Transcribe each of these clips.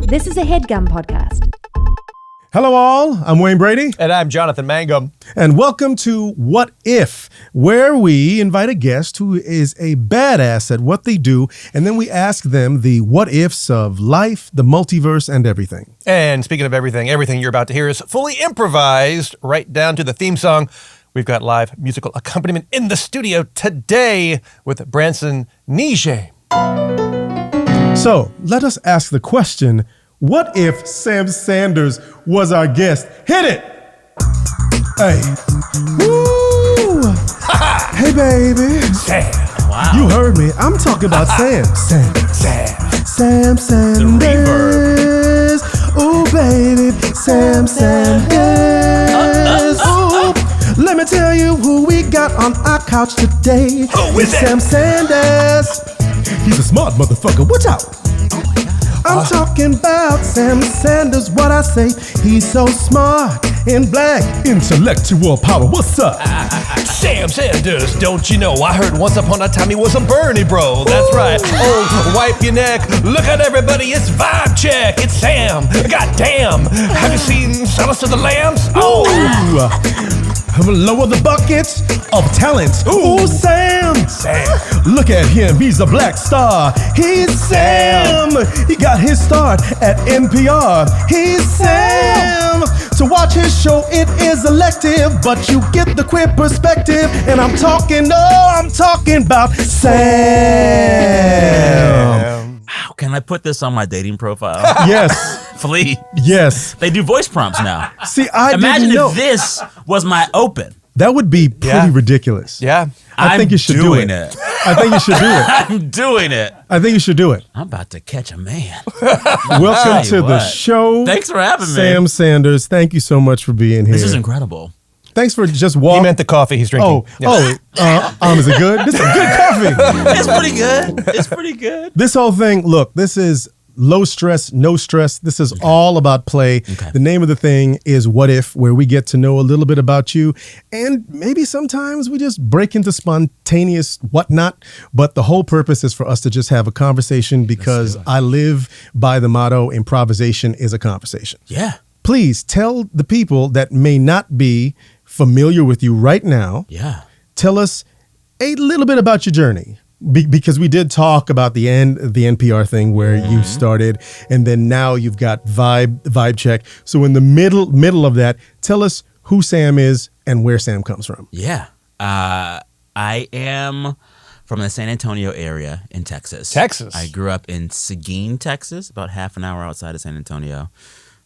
This is a Headgum podcast. Hello all, I'm Wayne Brady. And I'm Jonathan Mangum. And welcome to What If, where we invite a guest who is a badass at what they do, and then we ask them the what ifs of life, the multiverse, and everything. And speaking of everything you're about to hear is fully improvised, right down to the theme song. We've got live musical accompaniment in the studio today with Branson Nije. So, let us ask the question, what if Sam Sanders was our guest? Hit it! Hey. Woo! Hey, baby. Sam. Wow. You heard me. I'm talking about Sam. Sam Sanders. Ooh, baby. Sam Sanders. Ooh. Let me tell you who we got on our couch today. Who is it? Sam Sanders. He's a smart motherfucker. Watch out. I'm talking about Sam Sanders, what I say. He's so smart and black. Intellectual power, what's up? Sam Sanders, don't you know? I heard once upon a time he was a Bernie bro. That's right. Oh, wipe your neck. Look at everybody, it's vibe check. It's Sam. Goddamn. Have you seen Silence of the Lambs? Oh. Lower the buckets of talent. Ooh, Sam. Look at him, he's a black star. He's Sam. He got his start at NPR. He's Sam. To watch his show, it is elective, but you get the queer perspective. And I'm talking about Sam. How can I put this on my dating profile? Yes. Please. Yes. They do voice prompts now. See, I Imagine didn't know. if this was my open. That would be pretty ridiculous. Yeah. I think you should do it. I think you should do it. I'm doing it. I think you should do it. I'm about to catch a man. Welcome to the show. Thanks for having me. Sam Sanders, thank you so much for being here. This is incredible. Thanks for just He walking. meant the coffee he's drinking. Is it good? This is good coffee. It's pretty good. It's pretty good. This whole thing, look, this is low stress, no stress. This is all about play. Okay. The name of the thing is What If, where we get to know a little bit about you. And maybe sometimes we just break into spontaneous whatnot. But the whole purpose is for us to just have a conversation because I live by the motto, improvisation is a conversation. Yeah. Please tell the people that may not be familiar with you right now. Yeah. Tell us a little bit about your journey. Because we did talk about the NPR thing where you started, and then now you've got vibe check. So in the middle of that, tell us who Sam is and where Sam comes from. Yeah. I am from the San Antonio area in Texas. Texas. I grew up in Seguin, Texas, about half an hour outside of San Antonio,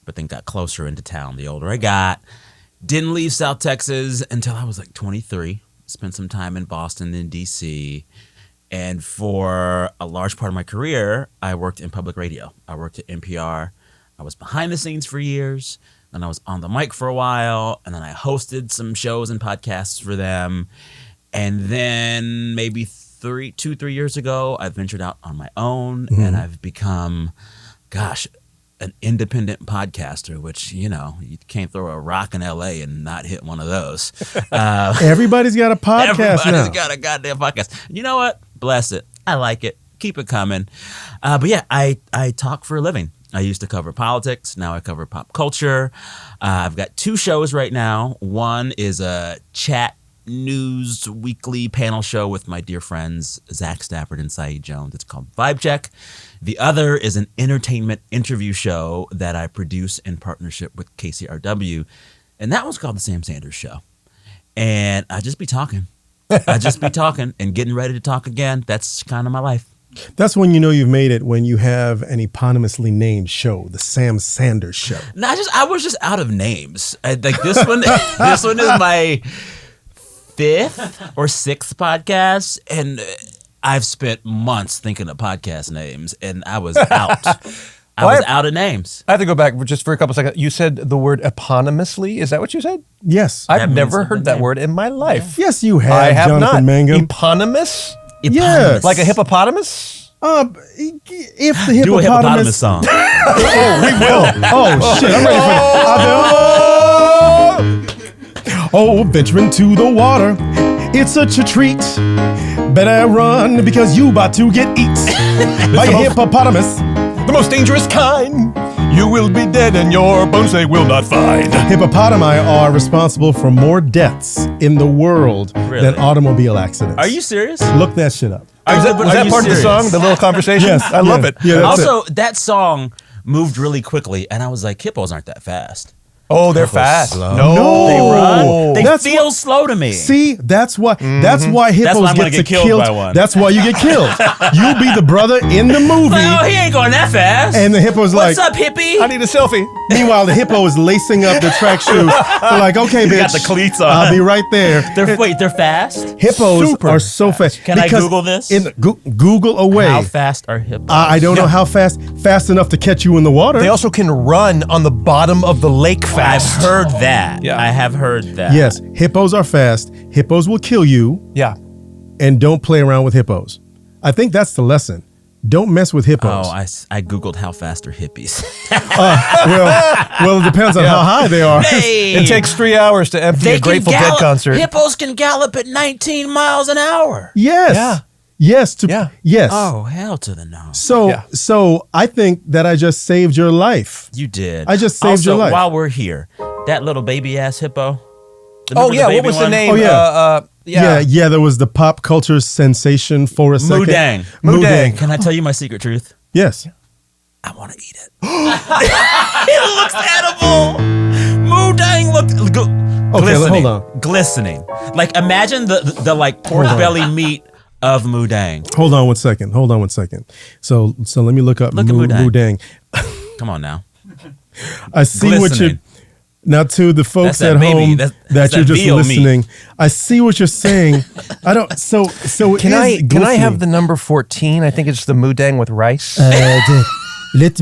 but then got closer into town the older I got. Didn't leave South Texas until I was like 23. Spent some time in Boston and D.C., and for a large part of my career, I worked in public radio. I worked at NPR. I was behind the scenes for years, and I was on the mic for a while, and then I hosted some shows and podcasts for them. And then maybe 3 years ago, I ventured out on my own, and I've become, an independent podcaster, which, you can't throw a rock in L.A. and not hit one of those. Everybody's got a podcast now. Everybody's got a goddamn podcast. You know what? Bless it. I like it. Keep it coming. But yeah, I talk for a living. I used to cover politics. Now I cover pop culture. I've got 2 shows right now. One is a chat news weekly panel show with my dear friends Zach Stafford and Saeed Jones. It's called Vibe Check. The other is an entertainment interview show that I produce in partnership with KCRW, and that one's called The Sam Sanders Show. And I just be talking. And getting ready to talk again. That's kind of my life. That's when you know you've made it, when you have an eponymously named show, The Sam Sanders Show. No, I was just out of names. This one is my 5th or 6th podcast, and I've spent months thinking of podcast names, and I was out. I was out of names. I have to go back just for a couple seconds. You said the word eponymously. Is that what you said? Yes. I've never heard that word in my life. Yes, you have, I have Jonathan not. Mangum. Eponymous? Yes. Like a hippopotamus? If the Do a hippopotamus song. We will. Oh, shit. I'm ready for it. Oh, venturing to the water. It's such a treat. Better run because you about to get eat by a hippopotamus. The most dangerous kind. You will be dead and your bones they will not find. Hippopotami are responsible for more deaths in the world than automobile accidents. Are you serious? Look that shit up. Was that part of the song, the little conversation? Yes, I love it. Yeah, that's Also, that song moved really quickly, and I was like, hippos aren't that fast. Oh, they're fast. slow. No. They run. They That's feel slow to me. See, that's why hippos why I'm gonna get get killed by one. That's why you get killed. You'll be the brother in the movie, Like, oh, he ain't going that fast. and the hippo's What's like, up, hippie? I need a selfie. meanwhile, the hippo is lacing up the track shoe. They're like, okay, bitch, got the cleats on. I'll be right there. They're fast. Hippos Super are so fast. Can I Because Google this? Google away. How fast are hippos? I don't know how fast enough to catch you in the water. They also can run on the bottom of the lake I've fast. heard that. Yeah. I have heard that. Yes, hippos are fast. Hippos will kill you, Yeah. and don't play around with hippos. I think that's the lesson. Don't mess with hippos. Oh, I Googled how fast are hippies. well, it depends on how high they are. Hey! It takes 3 hours to empty a Grateful Dead concert. Hippos can gallop at 19 miles an hour. Yes. Yeah. Yes. Yeah. Yes. Oh, hell to the no. So I think that I just saved your life. You did. I just saved also, your life. while we're here, that little baby ass hippo. Oh, Remember yeah. the What baby was the one? name? Oh, yeah. Yeah. There was the pop culture sensation for a second. Moo-Deng. Moo-Deng. Can I tell you my secret truth? Yes. I want to eat it. It looks edible. Moo-Deng glistening. hold on. Glistening. Like imagine the like pork belly meat of Moo-Deng. Hold on one second. So let me look up Look at Moo-Deng. Moo-Deng. Come on now. I see what Glistening. you. Now, to the folks That's at that baby. home That's that you're that just veal meat. listening, I see what you're saying. I don't. So Can I have the number 14? I think it's the Moo-Deng with rice. let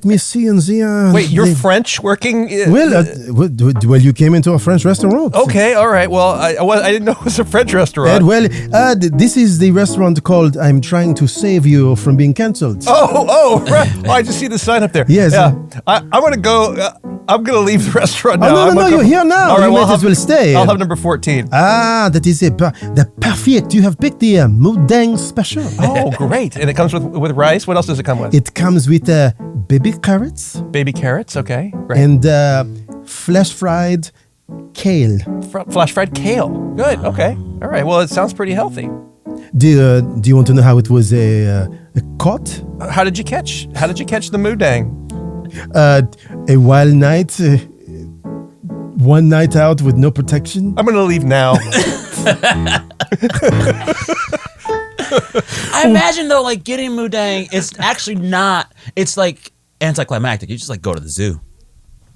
me see and see. Wait, you're French working? Well, you came into a French restaurant. Okay, all right. Well, I didn't know it was a French restaurant. This is the restaurant called "I'm trying to save you from being cancelled." Oh, right. Oh, I just see the sign up there. Yes. Yeah. I'm going to go. I'm going to leave the restaurant now. Oh, no, you're here now. All right, You well, might as well stay. I'll have number 14. That is the perfect. You have picked the Moo-Deng special. Oh, great. And it comes with rice. What else does it come with? It comes with baby carrots Baby carrots. Okay. Great. and flash fried kale. Flash fried kale. Good. Okay. All right. Well, it sounds pretty healthy. Do you want to know how it was caught? How did you catch the Moo-Deng? A wild night, one night out with no protection. I'm going to leave now. I imagine though, like getting Moo-Deng, it's actually not. It's like anticlimactic. You just like go to the zoo.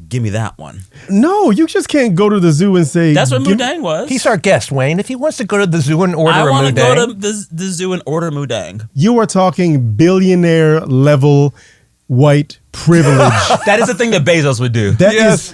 Give me that one. No, you just can't go to the zoo and say. That's what Moo-Deng was. He's our guest, Wayne. If he wants to go to the zoo and order I a want to Moo-Deng. go to the zoo and order Moo-Deng. You are talking billionaire level white privilege. That is the thing that Bezos would do. That's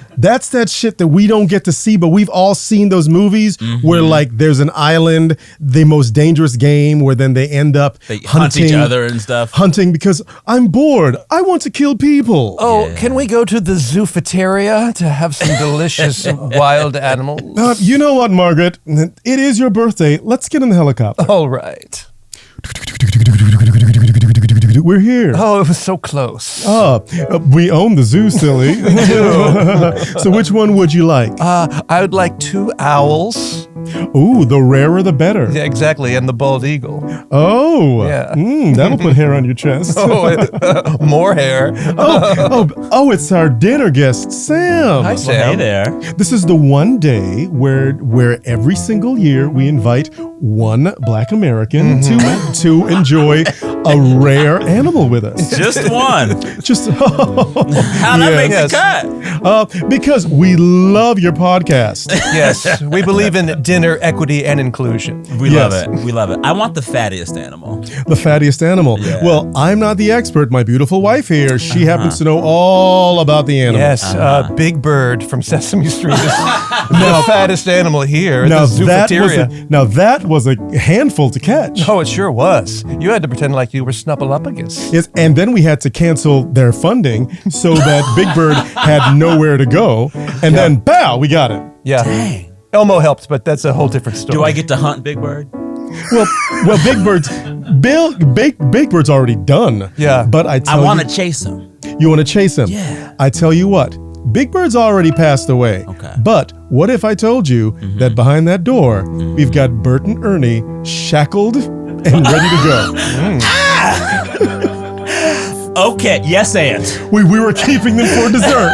that shit that we don't get to see, but we've all seen those movies where like there's an island, the most dangerous game, where then they end up They hunt each other and stuff. Hunting because I'm bored. I want to kill people. Oh, can we go to the zoofeteria to have some delicious wild animals? You know what, Margaret? It is your birthday. Let's get in the helicopter. All right. We're here. Oh, it was so close. We own the zoo, silly. So which one would you like? I would like 2 owls. Ooh, the rarer the better. Yeah, exactly, and the bald eagle. Oh, Yeah. That'll put hair on your chest. More hair. Oh, it's our dinner guest, Sam. Hi, Sam. Hey there. This is the one day where every single year we invite one Black American to enjoy a rare animal with us. Just one. Just How that make Yes. the cut? because we love your podcast. Yes, we believe in dinner equity and inclusion. We Yes. love it. We love it. I want the fattiest animal. The fattiest animal. Yeah. Well, I'm not the expert. My beautiful wife here, she happens to know all about the animal. Yes, Big Bird from Sesame Street is the fattest animal here at Now the that was a handful to catch. Oh, it sure was. You had to pretend like you were Snuffleupagus. Yes, and then we had to cancel their funding so that Big Bird had nowhere to go. And then, pow, we got it. Yeah. Dang. Elmo helped, but that's a whole different story. Do I get to hunt Big Bird? Well, Big Bird's already done. Yeah. But I want to chase him. You want to chase him? Yeah. I tell you what, Big Bird's already passed away. Okay. But what if I told you that behind that door, we've got Bert and Ernie shackled and ready to go? Okay, yes, and. We were keeping them for dessert.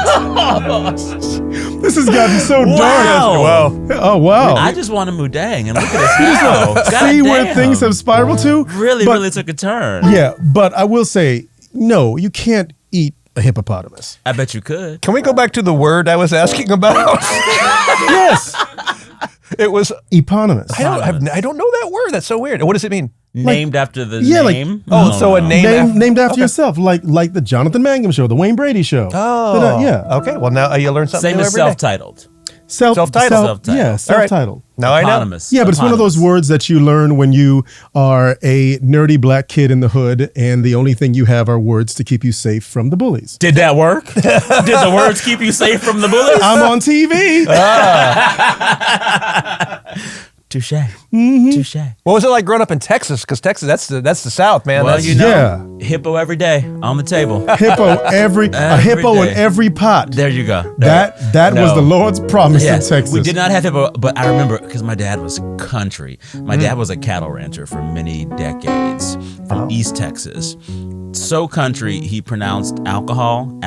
This has gotten so dark. Wow. Oh, wow. I just want a Moo-Deng, and look at us now. See where Goddamn. things have spiraled to? Really took a turn. Yeah, but I will say, no, you can't eat a hippopotamus. I bet you could. Can we go back to the word I was asking about? Yes. It was Eponomous. I don't know that word. That's so weird. What does it mean? Named after the a name? name named after yourself, like the Jonathan Mangum show, the Wayne Brady show. Oh, yeah. Okay, well now you learn something Same new as every day. Self-titled. self-titled. Yeah, self-titled. Now I know. Eponomous. Yeah, but it's one of those words that you learn when you are a nerdy black kid in the hood, and the only thing you have are words to keep you safe from the bullies. Did that work? Did the words keep you safe from the bullies? I'm on TV. Touche. Touche. What was it like growing up in Texas? Because Texas, that's the South, man. Well, That's, you know, hippo every day on the table. Hippo a hippo in day. every pot. There you go. That was No. the Lord's promise Yes, in Texas. we did not have hippo, but I remember because my dad was country. My dad was a cattle rancher for many decades from East Texas. So country, he pronounced alcohol.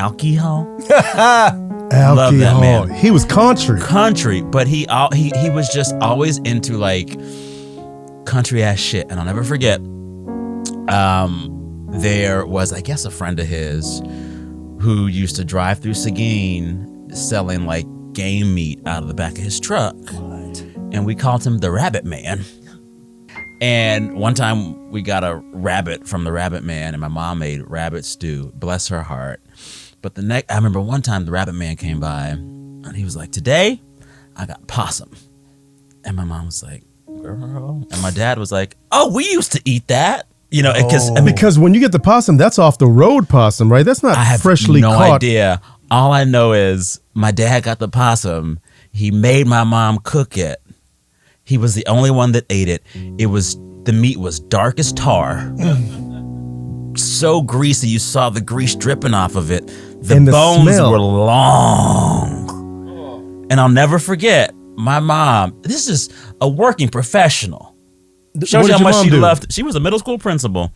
Love that man. He was country. But he was just always into like country ass shit. And I'll never forget, there was, I guess, a friend of his who used to drive through Seguin selling like game meat out of the back of his truck. And we called him the Rabbit Man. And one time we got a rabbit from the Rabbit Man, and my mom made rabbit stew. Bless her heart. But I remember one time the Rabbit Man came by, and he was like, "Today, I got possum." And my mom was like, "Girl." And my dad was like, "Oh, we used to eat that." You know, Because when you get the possum, that's off the road possum, right? That's not I have freshly no caught. idea. All I know is my dad got the possum. He made my mom cook it. He was the only one that ate it. The meat was dark as tar. So greasy, you saw the grease dripping off of it. The bones were long. And I'll never forget, my mom, this is a working professional. Shows you how much she loved. She was a middle school principal,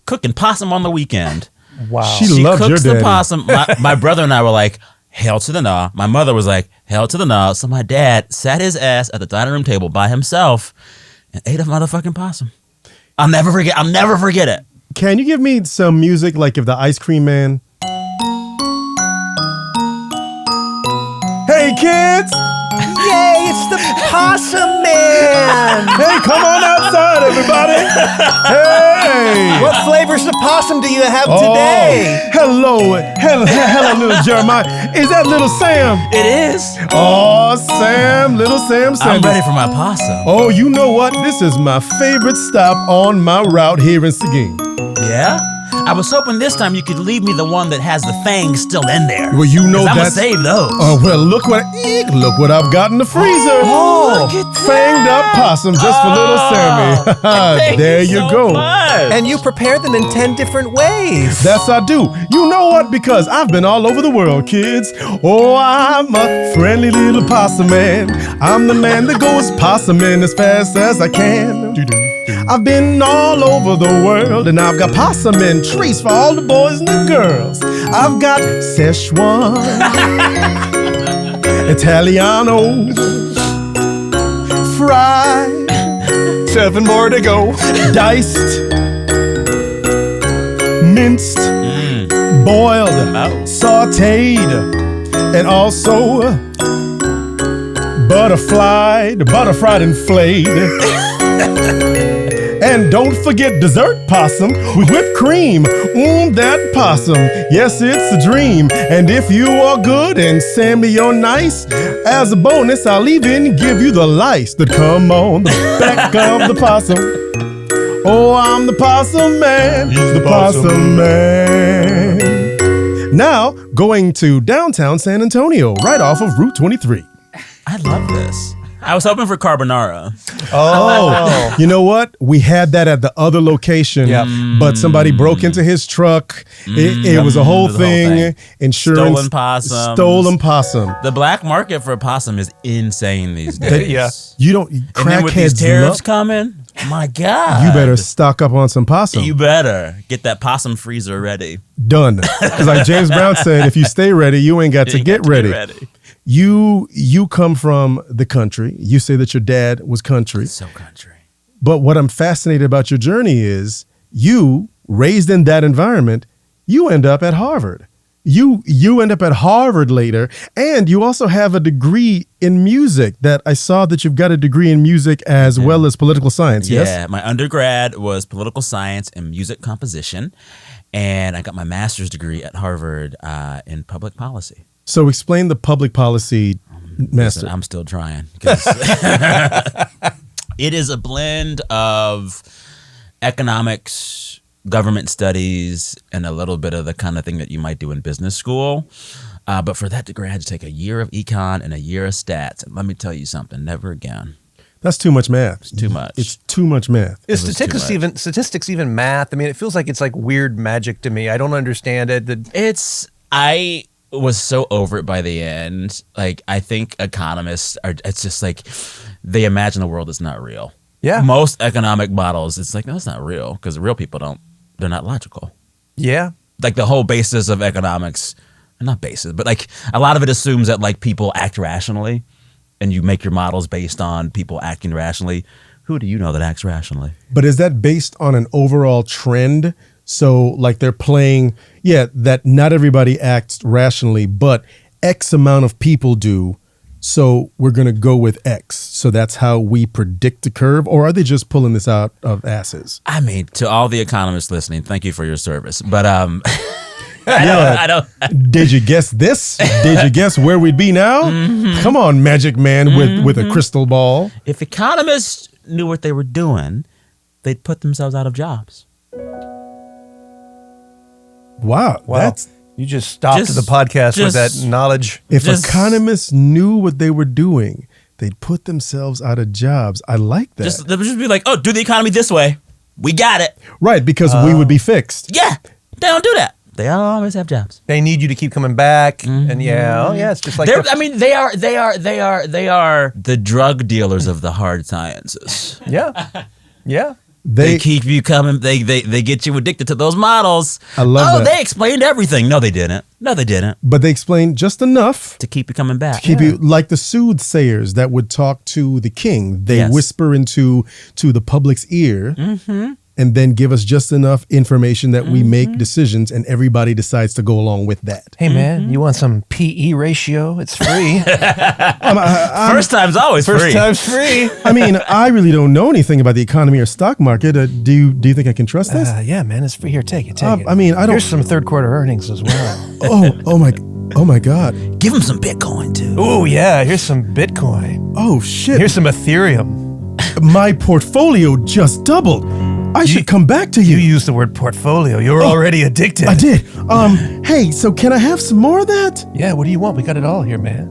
cooking possum on the weekend. wow. She She loved your cooks the daddy. possum. My brother and I were like, hell to the nah. My mother was like, hell to the nah. So my dad sat his ass at the dining room table by himself and ate a motherfucking possum. I'll never forget it. Can you give me some music like if the Ice Cream Man? Hey kids! Yay, it's the Possum Man! Hey, come on outside, everybody! Hey! What flavors of possum do you have today? Hello, little Jeremiah. Is that little Sam? It is. Oh, Sam, little Sam I'm Sanders. ready for my possum. Oh, you know what? This is my favorite stop on my route here in Seguin. Yeah? I was hoping this time you could leave me the one that has the fangs still in there. Well, you know I'm gonna that's... save those. Oh, well, look what I've got in the freezer. Look at that. Fanged up possum just for little Sammy. Thank There you so go. much. And you prepare them in 10 different ways. That's I do. You know what? Because I've been all over the world, kids. Oh, I'm a friendly little possum man. I'm the man that goes possuming as fast as I can. I've been all over the world, and I've got possum and treats for all the boys and the girls. I've got Szechuan, Italiano, fried, 7 more to go. diced, minced, boiled, sauteed, and also butterfried and flayed. And don't forget dessert possum with whipped cream. That possum, yes, it's a dream. And if you are good and Sammy, you're nice, as a bonus, I'll even give you the lice that come on the back of the possum. Oh, I'm the Possum Man. He's the Possum Man. Now, going to downtown San Antonio, right off of Route 23. I love this. I was hoping for carbonara. Oh, you know what? We had that at the other location, Yep. but somebody broke into his truck. It was a whole thing. Insurance. Stolen possum. The black market for possum is insane these days. Yeah. You don't. And then with these Crackheads tariffs love. coming, my God. You better stock up on some possum. You better get that possum freezer ready. Done. Because like James Brown said, if you stay ready, you ain't got to get ready. You come from the country. You say that your dad was country. So country. But what I'm fascinated about your journey is you, raised in that environment, you end up at Harvard. You end up at Harvard later, and you also have a degree in music that I saw that you've got a degree in music as well as political science, yes? Yeah, my undergrad was political science and music composition, and I got my master's degree at Harvard in public policy. So explain the public policy master. Listen, I'm still trying. 'Cause it is a blend of economics, government studies, and a little bit of the kind of thing that you might do in business school. But for that degree, I had to take a year of econ and a year of stats. And let me tell you something, never again. That's too much math. It's too much. It's too much math. Is was statistics even math? I mean, it feels like it's like weird magic to me. I don't understand it. I was so over it by the end. Like, I think economists are, it's just like, they imagine a world that's not real. Yeah. Most economic models, it's like, no, it's not real, because real people they're not logical. Yeah. Like the whole basis of economics, not basis, but like a lot of it assumes that like people act rationally, and you make your models based on people acting rationally. Who do you know that acts rationally? But is that based on an overall trend? So like they're playing, that not everybody acts rationally, but X amount of people do. So we're going to go with X. So that's how we predict the curve? Or are they just pulling this out of asses? I mean, to all the economists listening, thank you for your service. But I don't. Did you guess this? Did you guess where we'd be now? Mm-hmm. Come on, magic man with a crystal ball. If economists knew what they were doing, they'd put themselves out of jobs. Wow. That's You just stopped the podcast with that knowledge. if economists knew what they were doing, they'd put themselves out of jobs. I like that. They would just be like, oh, do the economy this way. We got it. Right, because we would be fixed. Yeah. They don't do that. They always have jobs. They need you to keep coming back, and it's just like They are the drug dealers of the hard sciences. yeah. They keep you coming. They get you addicted to those models. I love that. They explained everything. No, they didn't. But they explained just enough To keep you coming back. to keep you like the soothsayers that would talk to the king. They Yes. whisper into the public's ear and then give us just enough information that we make decisions, and everybody decides to go along with that. Hey man, you want some PE ratio? It's free. First time's always free. First time's free. I mean, I really don't know anything about the economy or stock market. Do you think I can trust this? Yeah, man, it's free. Here, take it. I mean, I don't. Here's some third quarter earnings as well. Oh my God. Give them some Bitcoin too. Oh yeah, here's some Bitcoin. Oh shit. Here's some Ethereum. My portfolio just doubled. I should come back to you. You used the word portfolio. You're already addicted. I did. Hey, so can I have some more of that? Yeah, what do you want? We got it all here, man.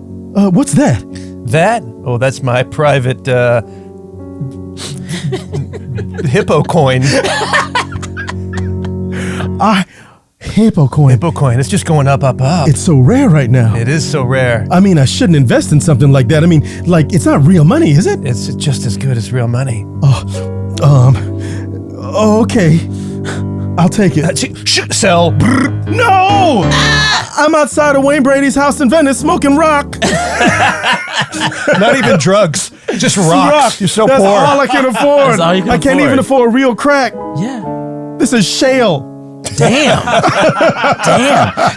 What's that? That? Oh, that's my private hippo coin. Hippo coin. Hippo coin. It's just going up, up, up. It's so rare right now. It is so rare. I mean, I shouldn't invest in something like that. I mean, like, it's not real money, is it? It's just as good as real money. Okay. I'll take it. Sell. No! I'm outside of Wayne Brady's house in Venice smoking rock. Not even drugs. Just rocks. You're so That's poor. all I can afford. That's all you can I can't afford. even afford real crack. Yeah. This is shale. Damn.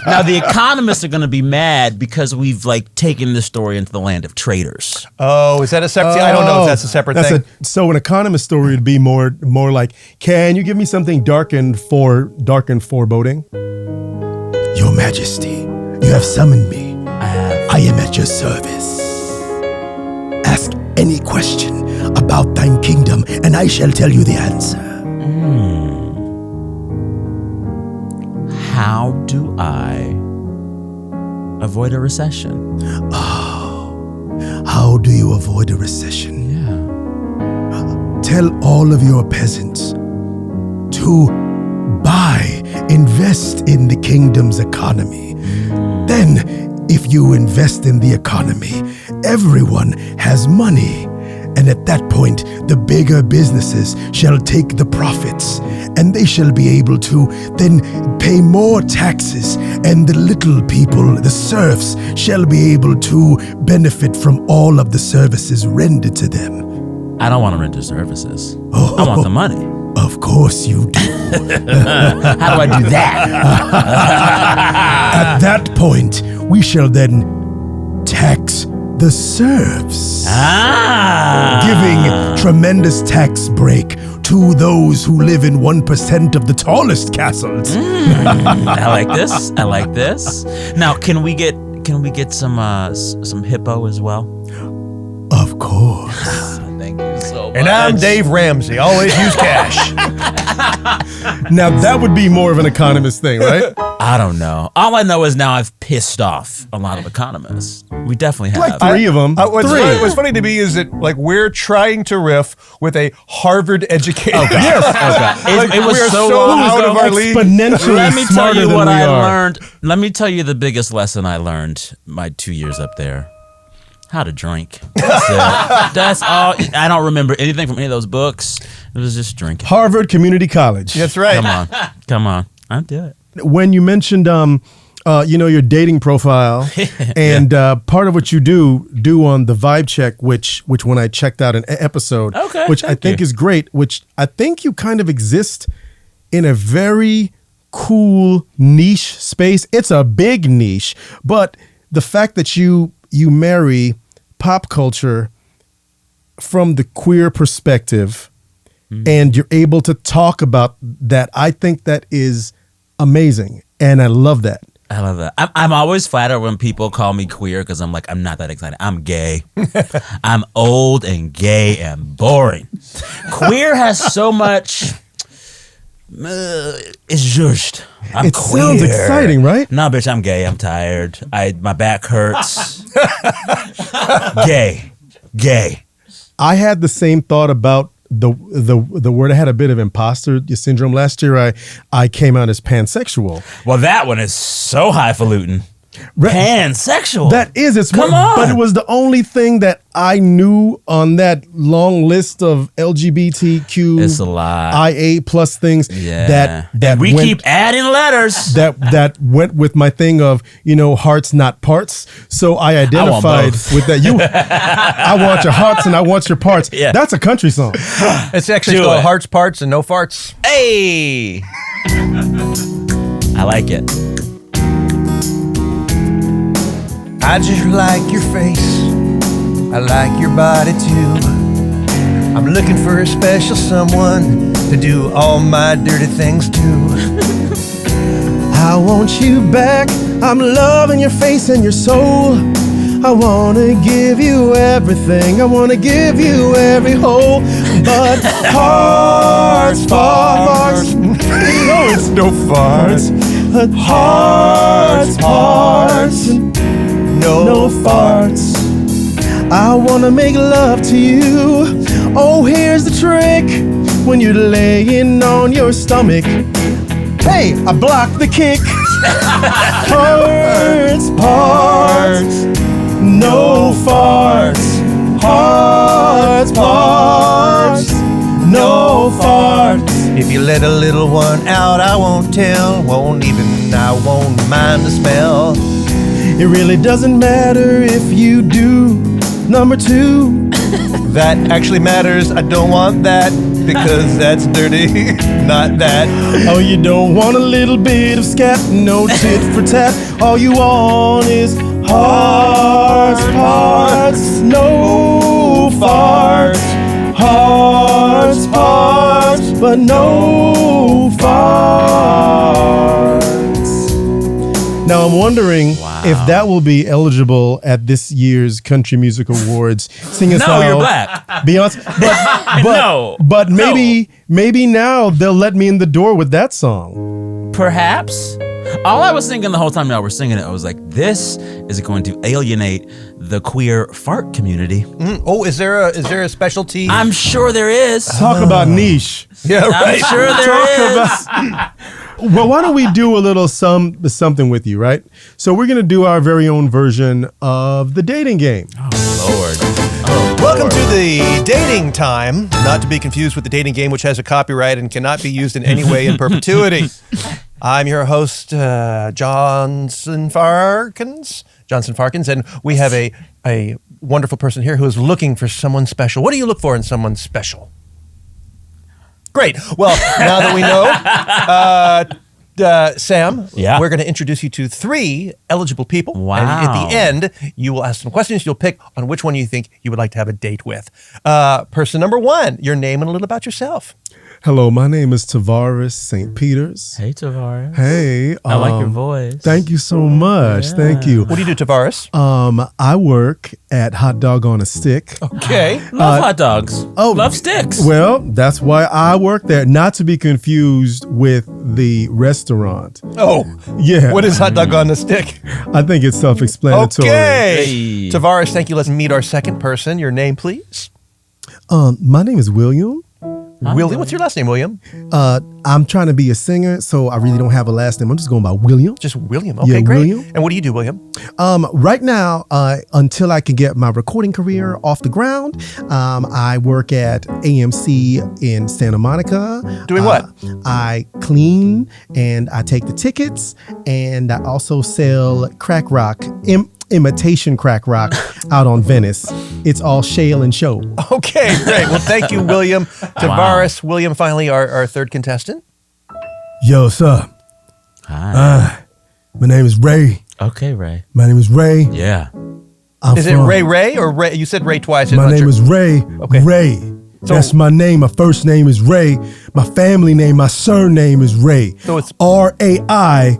Now the economists are going to be mad because we've like taken this story into the land of traders. Oh, is that a separate? I don't know if that's a separate thing. So an economist story would be more like, can you give me something dark and foreboding? Your Majesty, you have summoned me. I am at your service. Ask any question about thine kingdom, and I shall tell you the answer. How do I avoid a recession? how do you avoid a recession? Yeah. Tell all of your peasants to invest in the kingdom's economy. Then, if you invest in the economy, everyone has money. And at that point, the bigger businesses shall take the profits, and they shall be able to then pay more taxes, and the little people, the serfs, shall be able to benefit from all of the services rendered to them. I don't want to render services. I want the money. Of course you do. How do I do that? At that point, we shall then tax the serfs, giving tremendous tax break to those who live in 1% of the tallest castles. I like this. I like this. Now, can we get some hippo as well? Of course. Thank you so much. And I'm Dave Ramsey. Always use cash. Now that would be more of an economist thing, right? I don't know. All I know is now I've pissed off a lot of economists. We definitely have. Like three of them. What's funny to me is that like we're trying to riff with a Harvard educated. Oh, God. Yes. Oh, God. It was we are so so long out ago. of our league. Exponentially Let me tell smarter you than what we I are. learned. Let me tell you the biggest lesson I learned my 2 years up there. How to drink. That's it. That's all. I don't remember anything from any of those books. It was just drinking. Harvard Community College. That's right. Come on. I'll do it. When you mentioned, your dating profile, and part of what you do on the vibe check, which when I checked out an episode, which I think is great, which I think you kind of exist in a very cool niche space. It's a big niche, but the fact that you marry pop culture from the queer perspective, and you're able to talk about that, I think that is amazing, and I love that. I love that. I'm always flattered when people call me queer because I'm like, I'm not that excited. I'm gay. I'm old and gay and boring. Queer has so much. It's just. I'm queer. Sounds exciting, right? No, bitch, I'm gay. I'm tired. My back hurts. Gay. I had the same thought about the word. I had a bit of imposter syndrome last year. I came out as pansexual. Well, that one is so highfalutin. Pansexual. That is, Come on. But it was the only thing that I knew on that long list of LGBTQ. It's a lot. IA plus things. Yeah. that we went, keep adding letters. that went with my thing of hearts not parts. So I identified with that. I want your hearts and I want your parts. Yeah. That's a country song. It's actually Do called it. Hearts, Parts, and No Farts. Hey. I like it. I just like your face. I like your body too. I'm looking for a special someone to do all my dirty things to. I want you back. I'm loving your face and your soul. I wanna give you everything. I wanna give you every hole. But hearts, farts. No, it's no farts. Hearts, parts. No farts. I wanna make love to you. Oh, here's the trick. When you're laying on your stomach, hey, I blocked the kick. Hearts, parts, no farts. Hearts, parts, no farts. If you let a little one out, I won't tell. I won't mind the smell. It really doesn't matter if you do. Number two, that actually matters. I don't want that because that's dirty. Not that. Oh, you don't want a little bit of scat, no tit for tat. All you want is hearts, parts, no farts. Hearts, parts, but no farts. Now I'm wondering if that will be eligible at this year's Country Music Awards. Seeing as how you're black. Beyonce, but maybe now they'll let me in the door with that song. Perhaps. All I was thinking the whole time y'all were singing it, I was like, this is going to alienate the queer fart community. Oh, is there a specialty? I'm sure there is. Talk about niche. Yeah, right. I'm sure there is. Well, why don't we do a little something with you, right? So we're going to do our very own version of the dating game. Lord. Welcome to the dating time, not to be confused with the dating game, which has a copyright and cannot be used in any way in perpetuity. I'm your host, Johnson Farkins, and we have a wonderful person here who is looking for someone special. What do you look for in someone special? Great. Well, now that we know, Sam, we're going to introduce you to 3 eligible people. Wow. And at the end, you will ask some questions. You'll pick on which one you think you would like to have a date with. Person number 1, your name and a little about yourself. Hello, my name is Tavares St. Peters. Hey, Tavares. Hey. I like your voice. Thank you so much. Yeah. Thank you. What do you do, Tavares? I work at Hot Dog on a Stick. Okay. Love hot dogs. Love sticks. Well, that's why I work there. Not to be confused with the restaurant. Oh. Yeah. What is hot dog on the stick? I think it's self-explanatory. Okay. Hey. Tavares, thank you. Let's meet our second person. Your name, please. My name is William. William. What's your last name, William? I'm trying to be a singer, so I really don't have a last name. I'm just going by William. Just William. Okay, Yeah, great. William. And what do you do, William? Right now, until I can get my recording career off the ground, I work at AMC in Santa Monica. Doing what? I clean and I take the tickets, and I also sell crack rock, imitation crack rock out on Venice. It's all shale and show. Okay, great. Well, thank you, William. Tavares, William, finally, our third contestant. Yo, what's up? Hi. My name is Ray. Okay, Ray. My name is Ray. Yeah. Is it Ray or Ray? You said Ray twice. My name is Ray. Okay. Ray. So- That's my name. My first name is Ray. My family name, my surname is Ray. So it's- Raiye.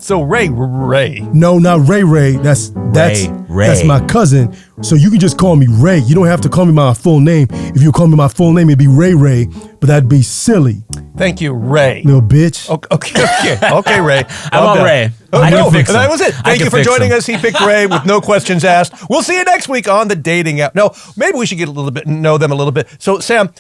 So Ray. No, not Ray. That's Ray. my cousin. So you can just call me Ray. You don't have to call me my full name. If you call me my full name, it'd be Ray. But that'd be silly, Thank you, Ray. little bitch. Okay, Ray. I want Ray. Oh, I no, can fix him. that was it. I Thank can you for fix joining him. us. He picked Ray with no questions asked. We'll see you next week on the dating app. No, maybe we should know them a little bit. So, Sam,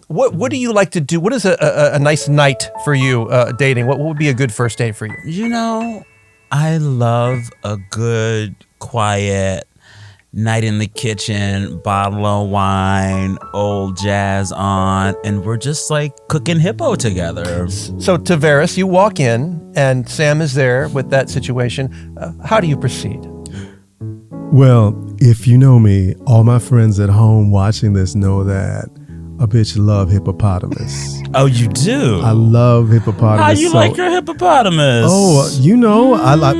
what do you like to do? What is a nice night for you dating? What would be a good first date for you? You know, I love a good, quiet night in the kitchen, bottle of wine, old jazz on, and we're just like cooking hippo together. So, Tavares, you walk in and Sam is there with that situation. How do you proceed? Well, if you know me, all my friends at home watching this know that a bitch love hippopotamus. Oh, you do? I love hippopotamus. How you like your hippopotamus? Oh, you know, I like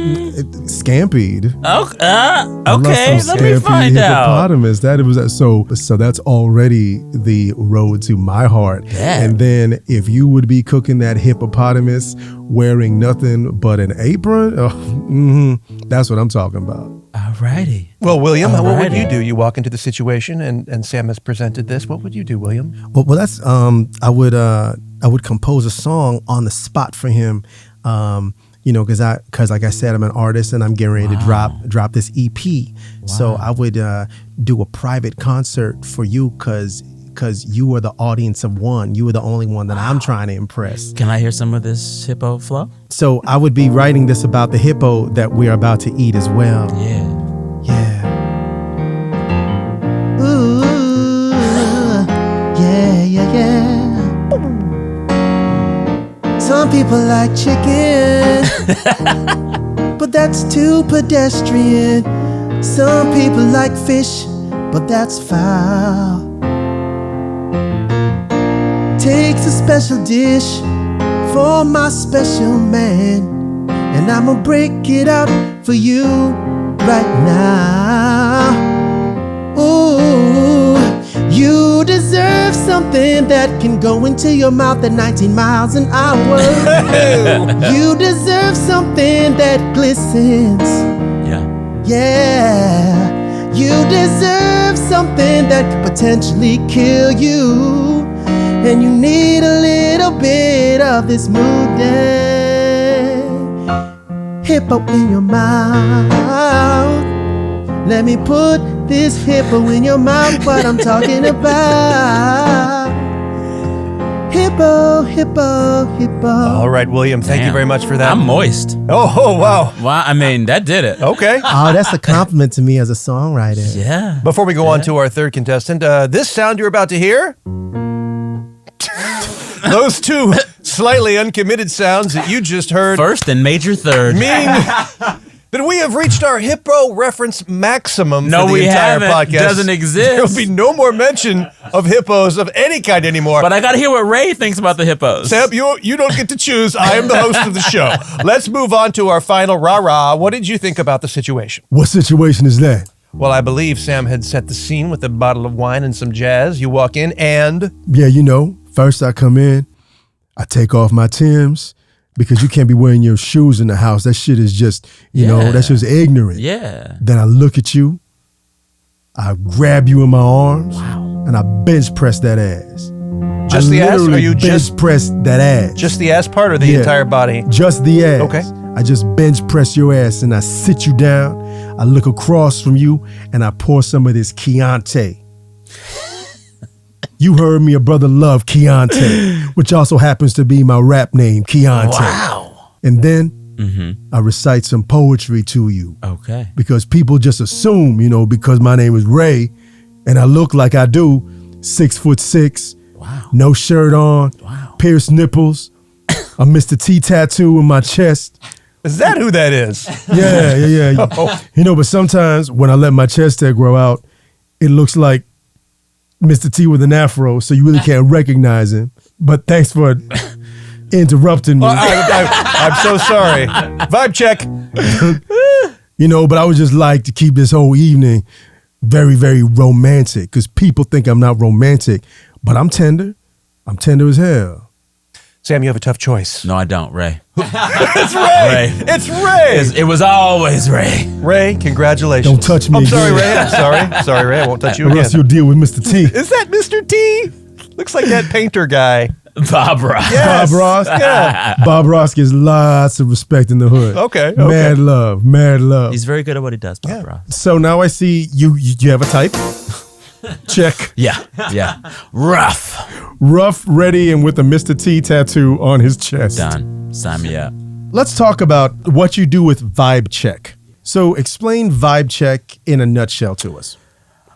scampied. Okay, some let me scampi find out. hippopotamus. That was so that's already the road to my heart. Yeah. And then if you would be cooking that hippopotamus wearing nothing but an apron, that's what I'm talking about. Alrighty. Well, William, what would Alrighty. you do? You walk into the situation and Sam has presented this. What would you do, William? Well, that's I would compose a song on the spot for him. Because like I said, I'm an artist and I'm getting ready to drop this EP. So I would do a private concert for you because you are the audience of one. You are the only one that I'm trying to impress. Can I hear some of this hippo flow? So I would be writing this about the hippo that we're about to eat as well. Yeah. Yeah. Ooh, yeah. Some people like chicken, but that's too pedestrian. Some people like fish, but that's foul. Takes a special dish for my special man, and I'ma break it out for you right now. Ooh, you deserve something that can go into your mouth at 19 miles an hour. You deserve something that glistens. Yeah, you deserve something that could potentially kill you. And you need a little bit of this Moo-Deng. hippo in your mouth. Let me put this hippo in your mouth, what I'm talking about. Hippo, hippo, hippo. All right, William, thank you very much for that. I'm moist. Oh, wow. Wow, I mean, that did it. Okay. Oh, that's a compliment to me as a songwriter. Yeah. Before we go on to our third contestant, this sound you're about to hear, those two slightly uncommitted sounds that you just heard First and major third. mean that we have reached our hippo reference maximum No, for the we entire haven't. podcast. Doesn't exist. There'll be no more mention of hippos of any kind anymore. But I got to hear what Ray thinks about the hippos. Sam, you don't get to choose. I am the host of the show. Let's move on to our final rah-rah. What did you think about the situation? What situation is that? Well, I believe Sam had set the scene with a bottle of wine and some jazz. You walk in and... Yeah, first I come in, I take off my Timbs, because you can't be wearing your shoes in the house. That shit is just, that's just ignorant. Yeah. Then I look at you, I grab you in my arms, and I bench press that ass. Just the ass? Or you bench press that ass? Just the ass part or the entire body? Just the ass. Okay. I just bench press your ass and I sit you down. I look across from you and I pour some of this Chianti. You heard me, a brother love Chianti, which also happens to be my rap name, Chianti. Wow. And then I recite some poetry to you. Okay. Because people just assume, because my name is Ray and I look like I do, 6'6", Wow. no shirt on, pierced nipples, a Mr. T tattoo in my chest. Is that who that is? Yeah. Oh. But sometimes when I let my chest hair grow out, it looks like Mr. T with an afro, so you really can't recognize him. But thanks for interrupting me. I'm so sorry. Vibe check. But I would just like to keep this whole evening very, very romantic, because people think I'm not romantic, but I'm tender. I'm tender as hell. Sam, you have a tough choice. No, I don't, Ray. It's Ray. It's Ray. It was always Ray. Ray, congratulations. Don't touch me I'm sorry, again. Ray. I'm sorry. Sorry, Ray. I won't touch you Or again. else you'll deal with Mr. T. Is that Mr. T? Looks like that painter guy. Bob Ross. Yes. Bob Ross? Yeah. Bob Ross gets lots of respect in the hood. Okay. Mad love. He's very good at what he does, Bob Ross. So now I see you have a type. Check. Yeah. Rough. Rough, ready, and with a Mr. T tattoo on his chest. Done. Sign me up. Let's talk about what you do with Vibe Check. So explain Vibe Check in a nutshell to us.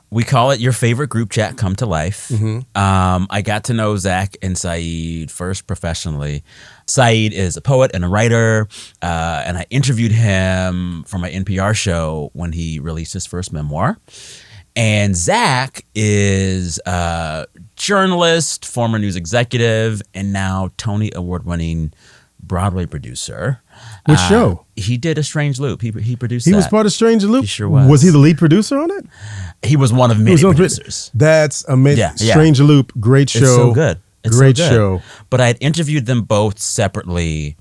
We call it your favorite group chat come to life. I got to know Zach and Saeed first professionally. Saeed is a poet and a writer, and I interviewed him for my NPR show when he released his first memoir. And Zach is a journalist, former news executive, and now Tony Award-winning Broadway producer. Which show? He did A Strange Loop. He produced He that. was part of Strange Loop? He sure was. Was he the lead producer on it? He was one of many producers. That's amazing. Yeah. Strange Loop, great show. It's so good. It's Great so good. show. But I had interviewed them both separately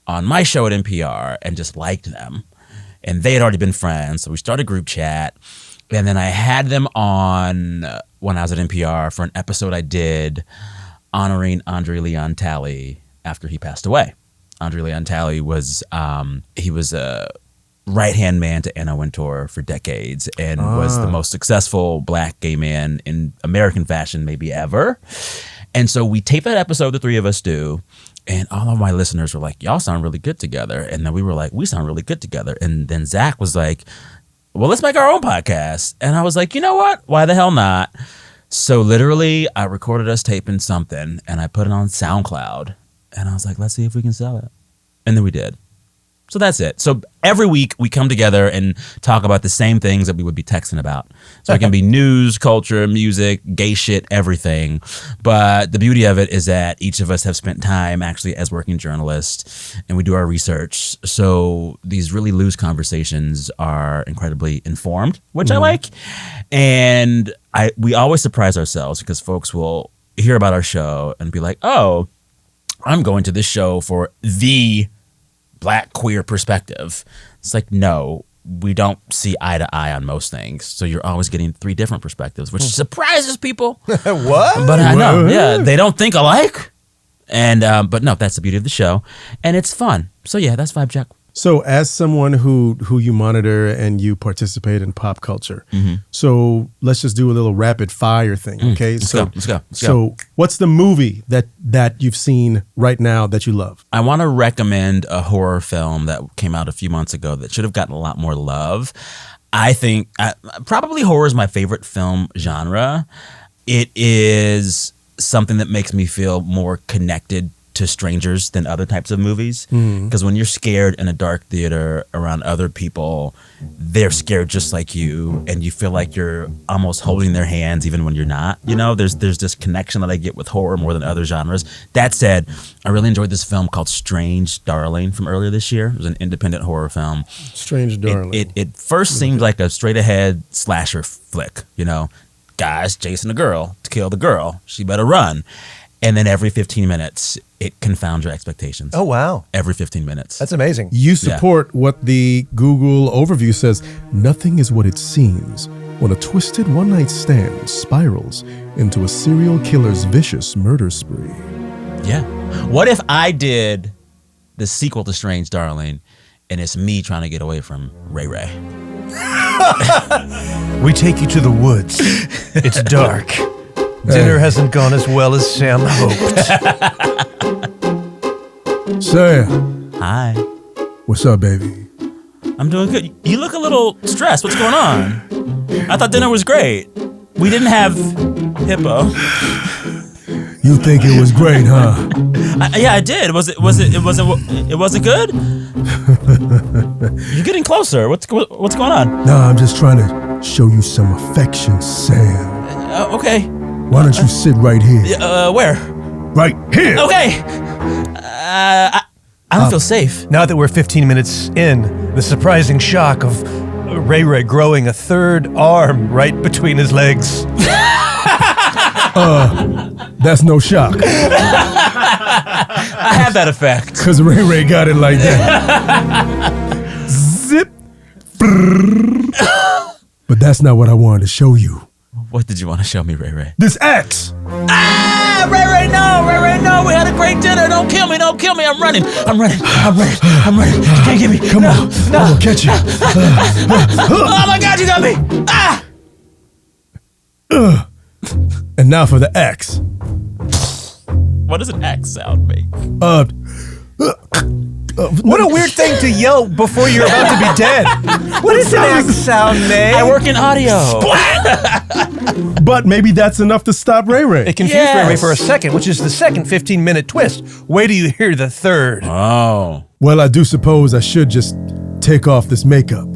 on my show at NPR and just liked them. And they had already been friends, so we started a group chat. And then I had them on when I was at NPR for an episode I did honoring Andre Leon Talley after he passed away. Andre Leon Talley was he was a right-hand man to Anna Wintour for decades and was the most successful black gay man in American fashion maybe ever. And so we taped that episode, the three of us do, and all of my listeners were like, y'all sound really good together. And then we were like, we sound really good together. And then Zach was like, well, let's make our own podcast. And I was like, you know what? Why the hell not? So literally, I recorded us taping something, and I put it on SoundCloud. And I was like, let's see if we can sell it. And then we did. So that's it. So every week, we come together and talk about the same things that we would be texting about. So it can be news, culture, music, gay shit, everything. But the beauty of it is that each of us have spent time actually as working journalists, and we do our research. So these really loose conversations are incredibly informed, which I like. And we always surprise ourselves because folks will hear about our show and be like, oh, I'm going to this show for the black queer perspective. It's like, no, we don't see eye to eye on most things. So you're always getting three different perspectives, which surprises people. What? But I know, yeah, they don't think alike. And but no, that's the beauty of the show, and it's fun. So yeah, that's Vibe Check. So, as someone who you monitor and you participate in pop culture, so let's just do a little rapid fire thing, okay? Let's go. So, what's the movie that you've seen right now that you love? I want to recommend a horror film that came out a few months ago that should have gotten a lot more love. I think probably horror is my favorite film genre. It is something that makes me feel more connected to strangers than other types of movies. Because when you're scared in a dark theater around other people, they're scared just like you, and you feel like you're almost holding their hands even when you're not. You know, there's this connection that I get with horror more than other genres. That said, I really enjoyed this film called Strange Darling from earlier this year. It was an independent horror film. Strange Darling. It first seemed like a straight ahead slasher flick, you know, guys chasing a girl to kill the girl. She better run. And then every 15 minutes, it confounds your expectations. Oh, wow. Every 15 minutes. That's amazing. You support what the Google overview says. Nothing is what it seems when a twisted one-night stand spirals into a serial killer's vicious murder spree. Yeah. What if I did the sequel to Strange Darling, and it's me trying to get away from Ray Ray? We take you to the woods. It's dark. Dinner hasn't gone as well as Sam hoped. Sam, Hi. what's up, baby? I'm doing good. You look a little stressed. What's going on? I thought dinner was great. We didn't have hippo. You think it was great, huh? Yeah, I did. It wasn't good? You're getting closer. What's going on? No, I'm just trying to show you some affection, Sam. Okay. Why don't you sit right here? Where? Right here. Okay. I don't feel safe. Now that we're 15 minutes in, the surprising shock of Ray Ray growing a third arm right between his legs. That's no shock, I have that effect. because Ray Ray got it like that. Zip. But that's not what I wanted to show you. What did you want to show me, Ray Ray? This axe. Ray Ray, no. We had a great dinner. Don't kill me. I'm running. You can't get me. Come on. I'm gonna catch you. Oh my God, you got me. And now for the axe. What does an X sound make? What a weird thing to yell before you're about to be dead. What does an axe sound make? I work in audio. But maybe that's enough to stop Ray Ray. It confused Ray Ray for a second, which is the second 15-minute twist. Wait till you hear the third. Oh. Well, I do suppose I should just take off this makeup.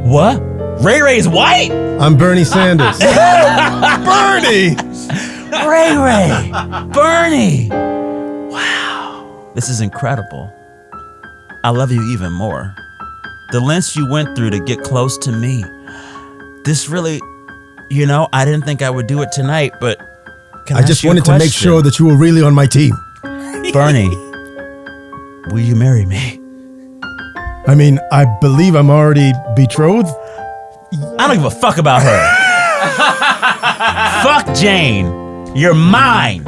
What? Ray Ray's white? I'm Bernie Sanders. Bernie! Ray. Bernie. Wow. This is incredible. I love you even more. The lengths you went through to get close to me. This really, I didn't think I would do it tonight, but I just wanted to make sure that you were really on my team. Bernie, will you marry me? I mean, I believe I'm already betrothed. I don't give a fuck about her. Fuck Jane. You're mine.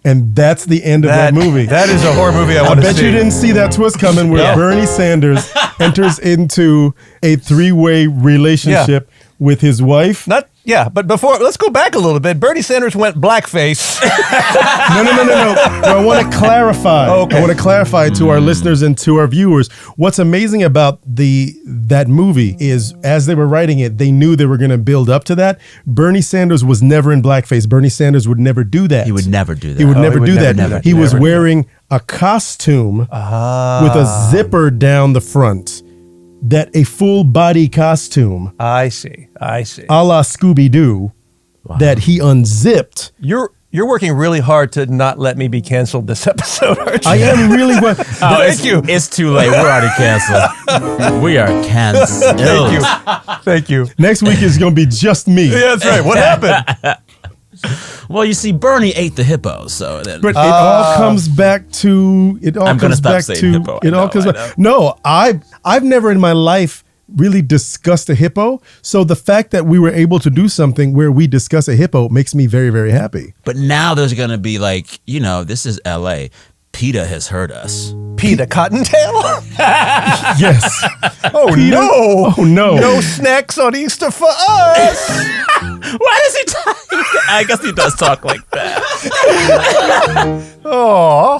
And that's the end of that movie. That is a horror movie I want to see. I bet you didn't see that twist coming where Bernie Sanders enters into a three-way relationship with his wife. But before, let's go back a little bit. Bernie Sanders went blackface. No. I want to clarify. Okay. I want to clarify to our listeners and to our viewers. What's amazing about that movie is, as they were writing it, they knew they were going to build up to that. Bernie Sanders was never in blackface. Bernie Sanders would never do that. He would never do that. He would never do that. never, he was never. wearing a costume with a zipper down the front. A full body costume. I see. A la Scooby-Doo. Wow. That he unzipped. You're working really hard to not let me be canceled this episode, aren't you? I am really. Thank you. It's too late. We're already canceled. We are canceled. Thank you. Next week is going to be just me. Yeah, that's right. What happened? Well, you see, Bernie ate the hippo, so then. But it all comes back to. I'm going to stop saying hippo. No, I've never in my life really discussed a hippo. So the fact that we were able to do something where we discuss a hippo makes me very, very happy. But now there's going to be this is LA. PETA has heard us. PETA Cottontail? Yes. Oh, no. Oh, no. No snacks on Easter for us. Why does he talk? I guess he does talk like that. Oh,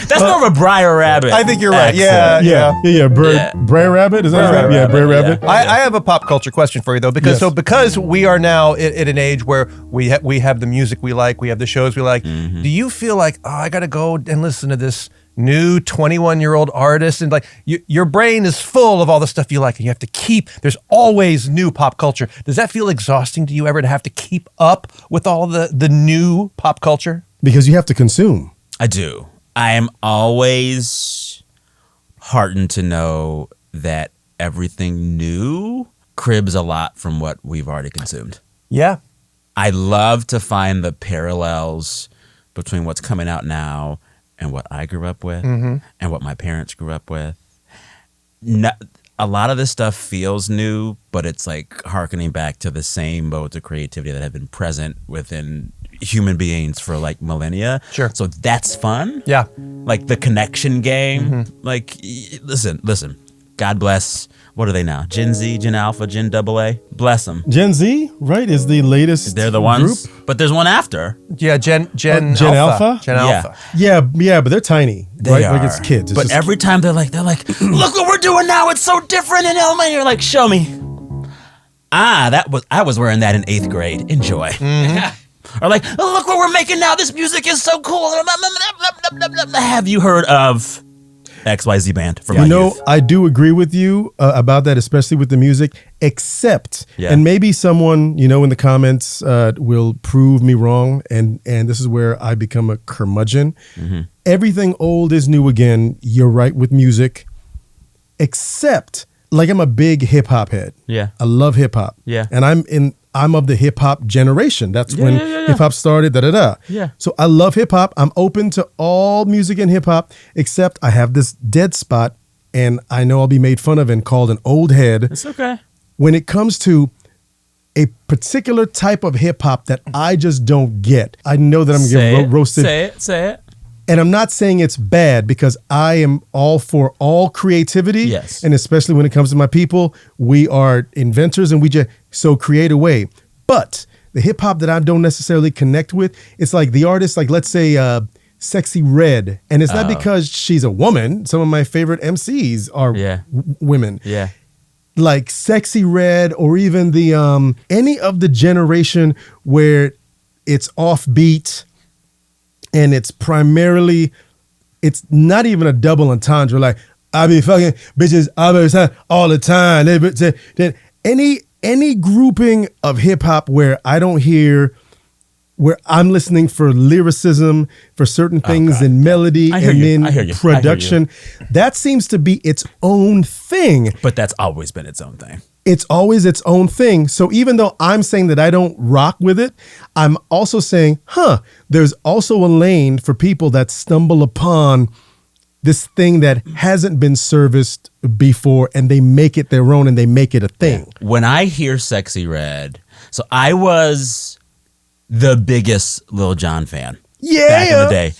That's more of a Briar Rabbit. I think you're right. accent. Yeah. Brer Rabbit? Is that Brer right? Yeah, Brer Rabbit. I have a pop culture question for you though, because Yes. because we are now at an age where we have the music we like, we have the shows we like. Do you feel like, oh, I got to go and listen to this new 21-year-old artist, and like your brain is full of all the stuff you like, and you have to keep? There's always new pop culture. Does that feel exhausting to you ever to have to keep up with all the new pop culture? Because you have to consume. I do. I am always heartened to know that everything new cribs a lot from what we've already consumed. Yeah. I love to find the parallels between what's coming out now and what I grew up with and what my parents grew up with. A lot of this stuff feels new, but it's like hearkening back to the same modes of creativity that have been present within human beings for like millennia. Sure. So that's fun. Yeah. Like the connection game. Like, listen. God bless. What are they now? Gen Z, Gen Alpha, Gen AA? Bless them. Gen Z, right, is the latest They're the ones. group. But there's one after. Yeah, Gen Alpha? Gen Yeah. Alpha. Yeah, but they're tiny. They right? are. Like it's kids. It's but just- every time they're like, look what we're doing now. It's so different in elementary. You're like, show me. I was wearing that in 8th grade. Enjoy. Or like, oh, look what we're making now. This music is so cool. Have you heard of XYZ band from my youth? I do agree with you about that, especially with the music, except, and maybe someone, in the comments will prove me wrong, and this is where I become a curmudgeon. Everything old is new again. You're right with music, except, like, I'm a big hip-hop head. Yeah. I love hip-hop. Yeah. And I'm of the hip-hop generation. That's when hip-hop started, Yeah. So I love hip-hop. I'm open to all music and hip-hop, except I have this dead spot, and I know I'll be made fun of and called an old head. It's okay. When it comes to a particular type of hip-hop that I just don't get. I know that I'm going to get roasted. Say it. And I'm not saying it's bad, because I am all for all creativity. Yes. And especially when it comes to my people, we are inventors and we just so create a way. But the hip hop that I don't necessarily connect with, it's like the artist, like let's say Sexy Red. And it's not because she's a woman. Some of my favorite MCs are women. Yeah. Like Sexy Red, or even the any of the generation where it's offbeat. And it's primarily, it's not even a double entendre. Like, I be fucking bitches all the time. Any grouping of hip hop where I don't hear, where I'm listening for lyricism, for certain things in melody and then production, that seems to be its own thing. But that's always been its own thing. It's always its own thing. So even though I'm saying that I don't rock with it, I'm also saying, there's also a lane for people that stumble upon this thing that hasn't been serviced before, and they make it their own and they make it a thing. When I hear Sexy Red, so I was the biggest Lil Jon fan back in the day.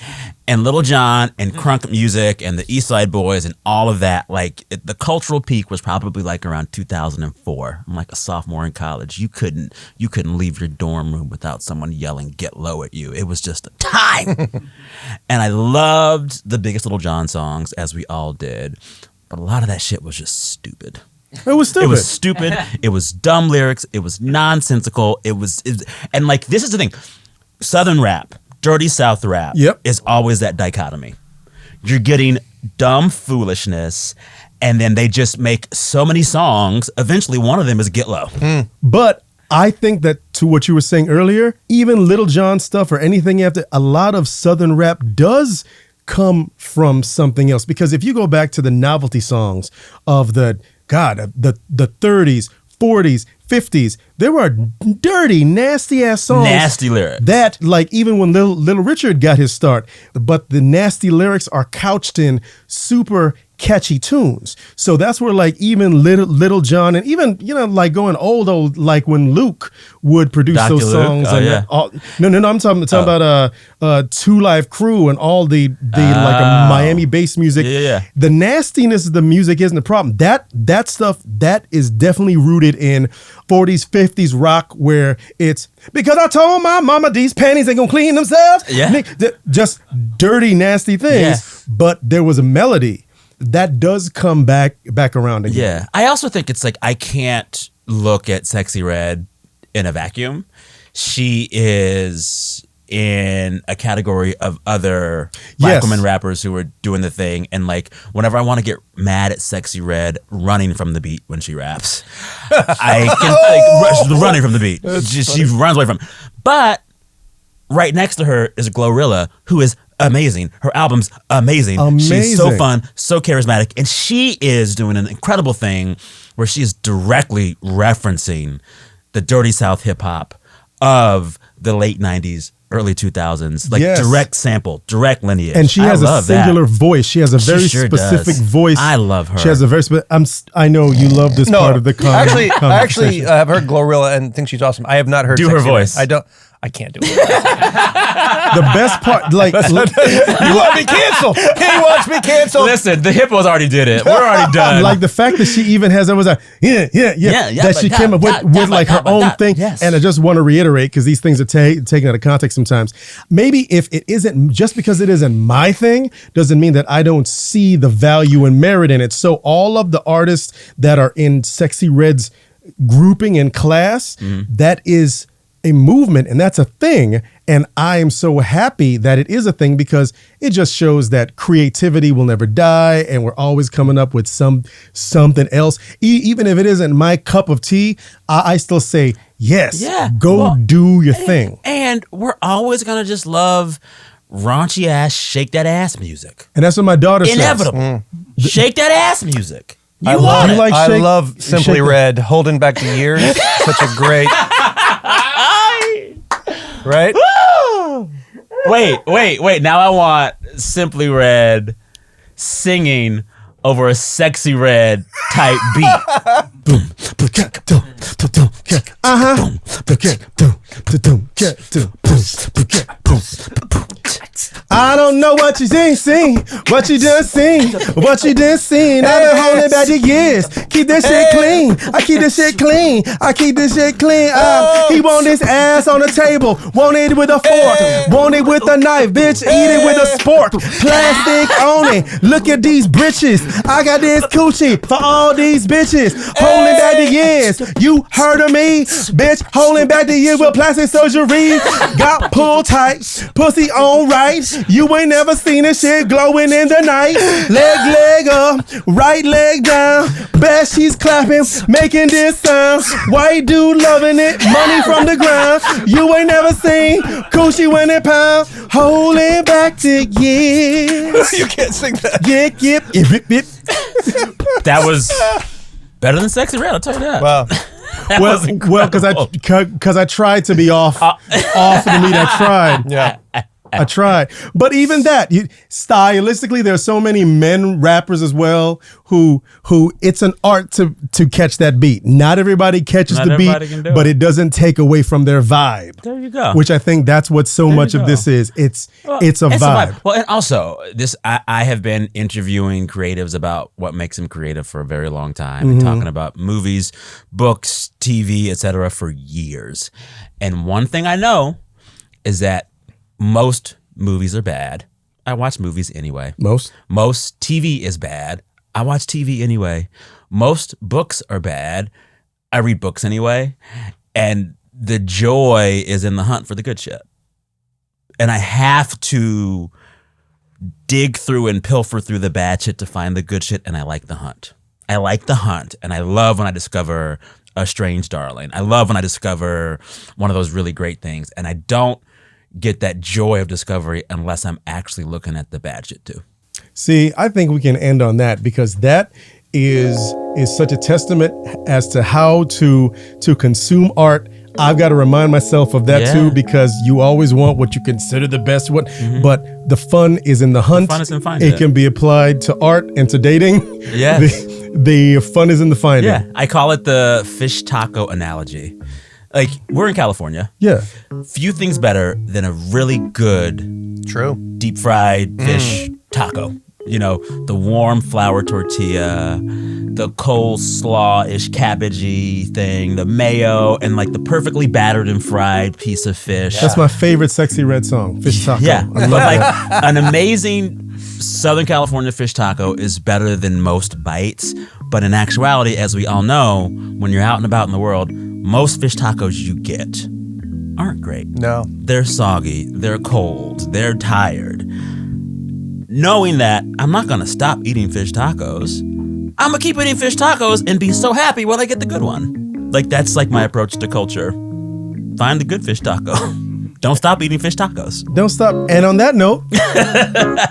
And Lil Jon and crunk music and the East Side Boys and all of that, like the cultural peak was probably like around 2004. I'm like a sophomore in college. You couldn't leave your dorm room without someone yelling "Get Low" at you. It was just a time. And I loved the biggest Lil Jon songs, as we all did. But a lot of that shit was just stupid. It was stupid. It was stupid. It was dumb lyrics. It was nonsensical. And like, this is the thing. Southern rap, Dirty South rap is always that dichotomy. You're getting dumb foolishness, and then they just make so many songs. Eventually, one of them is Get Low. But I think that, to what you were saying earlier, even Lil Jon stuff or anything after, a lot of Southern rap does come from something else. Because if you go back to the novelty songs of the 30s, 40s, 50s, there were dirty, nasty ass songs. Nasty lyrics. That, like, even when Little Richard got his start, but the nasty lyrics are couched in super catchy tunes. So that's where like even Little John and even, like going old, like when Luke would produce Dr. those Luke? songs. Oh, And yeah. no, I'm talking about Two Live Crew and all the like a Miami-based music. Yeah. The nastiness of the music isn't the problem. That stuff, that is definitely rooted in 40s, 50s rock where it's because I told my mama these panties ain't gonna clean themselves. Yeah. Just dirty, nasty things. Yes. But there was a melody that does come back around again. Yeah. I also think it's like I can't look at Sexy Red in a vacuum. She is in a category of other black Yes. women rappers who are doing the thing. And like whenever I want to get mad at Sexy Red running from the beat when she raps, I can like, running from the beat. She runs away from it. But right next to her is Glorilla, who is amazing. Her album's amazing. She's so Amazing. fun, so charismatic. And she is doing an incredible thing where she is directly referencing the dirty South hip hop of the late 90s, early 2000s. Like Yes. direct sample, direct lineage. And she I has a love that. singular voice. She has a She very sure specific does. voice. I love her. She has a very I know you love this part of the I actually conversation. have heard Glorilla and think she's awesome. I have not heard Do her Sexy Red. voice. I can't do it. The best part, like, You want me canceled? He wants me canceled. Listen, the hippos already did it. We're already done. like the fact that she even has, that was a, Yeah, that she but came up with like her own that, thing. yes. And I just want to reiterate, because these things are taken out of context sometimes. Maybe if it isn't, just because it isn't my thing, doesn't mean that I don't see the value and merit in it. So all of the artists that are in Sexy Red's grouping and class, that is a movement, and that's a thing. And I am so happy that it is a thing, because it just shows that creativity will never die, and we're always coming up with something else. Even if it isn't my cup of tea, I still say yes. Yeah. Go do your thing. And we're always going to just love raunchy ass, shake that ass music. And that's what my daughter says. Inevitable. Shake that ass music. I You love want You it. like I shake- love Simply shake- Red, holding back the years. Such a great, right? Wait. Now I want Simply Red singing over a Sexy Red type beat. I don't know what you seen, what you done seen, what you done seen. I've been holding back the years. Keep this shit clean. I keep this shit clean. I keep this shit clean. He want this ass on the table. Want it with a fork. Want it with a knife. Bitch, eat it with a spork. Plastic on it. Look at these britches. I got this coochie for all these bitches. Holding back the years. You heard of me? Bitch, holding back the years with plastic surgery. Got pulled tight. Pussy on right. You ain't never seen this shit glowing in the night. Leg up, right leg down. Best she's clapping, making this sound. White dude loving it, money from the ground. You ain't never seen coochie when it pound. Holding back the years. You can't sing that. Yip. That was better than Sexy Red, I'll tell you that. Wow. Well, because I tried to be off the meat. I tried. Yeah. I tried. But even that, stylistically, there are so many men rappers as well who it's an art to catch that beat. Not everybody catches Not the everybody beat, can do but it. it doesn't take away from their vibe. There you go. Which I think that's what so much of this is. It's a vibe. Well, and also, I have been interviewing creatives about what makes them creative for a very long time, and talking about movies, books, TV, etc. for years. And one thing I know is that most movies are bad. I watch movies anyway. Most TV is bad. I watch TV anyway. Most books are bad. I read books anyway. And the joy is in the hunt for the good shit. And I have to dig through and pilfer through the bad shit to find the good shit, and I like the hunt. I like the hunt, and I love when I discover a strange darling. I love when I discover one of those really great things, and I don't get that joy of discovery unless I'm actually looking at the bad shit too. See, I think we can end on that, because that is such a testament as to how to consume art. I've got to remind myself of that Yeah. too, because you always want what you consider the best one. But the fun is in the hunt. fun is in finding It it. can be applied to art and to dating. Yes. The fun is in the finding. Yeah, I call it the fish taco analogy. Like, we're in California. Yeah. Few things better than a really good True. deep fried fish taco. You know, the warm flour tortilla, the coleslaw-ish cabbagey thing, the mayo, and like the perfectly battered and fried piece of fish. That's my favorite Sexy Red song, Fish Taco. Yeah, I but love like that. an amazing Southern California fish taco is better than most bites. But in actuality, as we all know, when you're out and about in the world, most fish tacos you get aren't great. No. They're soggy, they're cold, they're tired. Knowing that, I'm not gonna stop eating fish tacos. I'm gonna keep eating fish tacos and be so happy when I get the good one. Like, that's like my approach to culture. Find the good fish taco. Don't stop eating fish tacos. Don't stop. And on that note,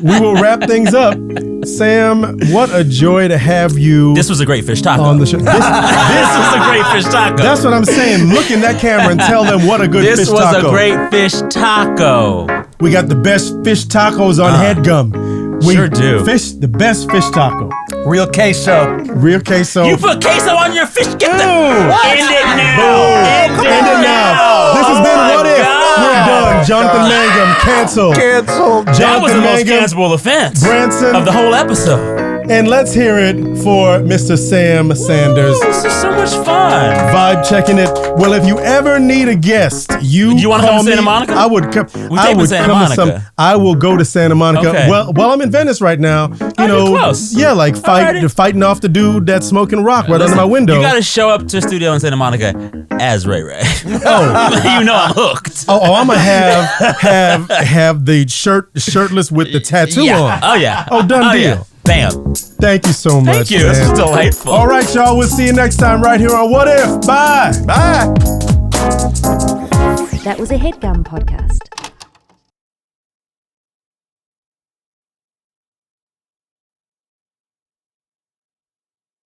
we will wrap things up. Sam, what a joy to have you This was a great fish taco. on the show. This was a great fish taco. That's what I'm saying. Look in that camera and tell them what a good This fish was taco. a great fish taco. We got the best fish tacos on Headgum. Sure do. The best fish taco. Real queso. Real queso. You put queso on your fish. Get the What? End it now. Boom. End it now. This has Oh been my What If. God. We're done. Jonathan Mangum, canceled. Canceled. That was the Jonathan most Mangum. cancelable offense Branson. of the whole episode. And let's hear it for Mr. Sam Sanders. This is so much fun. Vibe checking it. Well, if you ever need a guest, you wanna come call to Santa me. Monica? I would come. We I tape in would Santa come to Monica. I will go to Santa Monica. Okay. Well, I'm in Venice right now. You Oh, know, you're close. yeah, like Alrighty. fighting off the dude that's smoking rock right Listen, under my window. You got to show up to a studio in Santa Monica as Ray Ray. oh, You know I'm hooked. I'm gonna have the shirtless with the tattoo yeah. on. Oh yeah. Oh, done oh, deal. Yeah. Bam. Thank you so much. Thank you. This man. is delightful. All right, y'all. We'll see you next time right here on What If. Bye. Bye. That was a Headgum podcast.